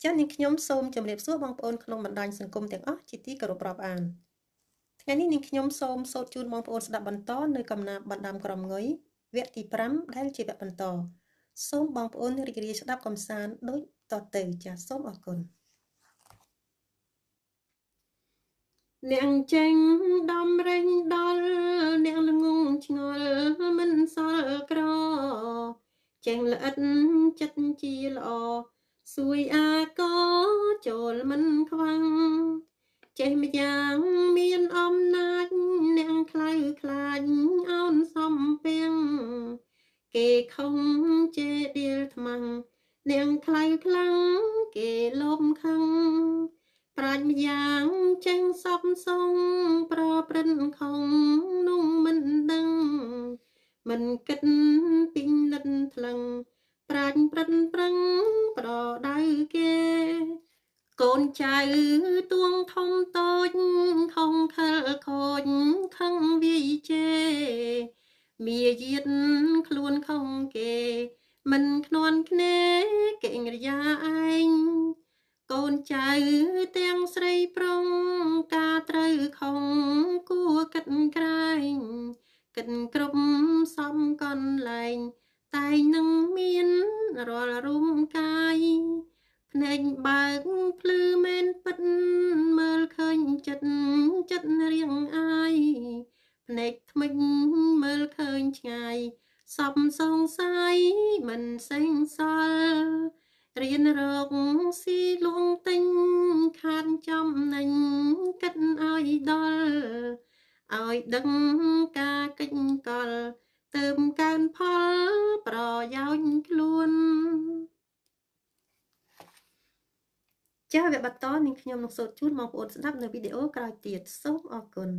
ចា៎នាងខ្ញុំសូមជម្រាបសួរបងប្អូនក្នុងបណ្ដាញសង្គមទាំងអស់ជាទីគោរពរាប់អានថ្ងៃនេះនាងខ្ញុំសូមសូត្រជូនបងប្អូនស្ដាប់បន្តនៅកំណាព្យបណ្ដាំក្រមងុយវគ្គទី5ដែលជាវគ្គបន្តសូមបងប្អូនរីករាយស្ដាប់កំសាន្តដូចតទៅចា៎សូមអរគុណនាងចេញដំរែងដល់នាងល្ងងឆ្ងល់មិនសល់ក្រចេះល្អិតចិត្តជាល្អសួយអាកចូលមិនខ្វាំងចេះម្យ៉ាងមានអំណាចនាងខ្លៅខ្លាចអោនសំពេងគេខំជេរដៀលថ្មាំងនាងខ្លៅខ្លាំងគេលំខឹងប្រាជ្ញម្យ៉ាងចេះសពសងប្រព្រឹត្តខំនោះមិនដឹងមិនគិតពីនិតថ្លឹងប្រាជ្ញប្រឹងប្រឹងប្រដៅគេកូនចៅទួងធំតូចខំខិលខូចខឹងវាយជេរមាយាទខ្លួនខំគេមិនខ្នាន់ខ្នេកេងរយ៉ាឯងកូនចៅទាំងស្រីប្រុងការត្រូវខំគួរកិតក្រែងកិនគ្រប់សំកន្លែងតែងនឹងមានរាល់រុំកាយភ្នែកបើកភ្លឺមែនពិតមើលឃើញចិត្តរៀងអាយភ្នែកថ្មិចមើលឃើញឆ្ងាយសពសង្ស័យមិនសេងសល់រៀនរកស៊ីលួងទិញខាតចំណេញគិតឲ្យដល់ឲ្យដឹងការកិច្ចកលទើបកើនផលប្រយោជន៍ខ្លួនចា៎វគ្គបន្តនាងខ្ញុំនឹងសូត្រជូនបងប្អូនស្ដាប់នៅវីដេអូក្រោយទៀតសូមអរគុណ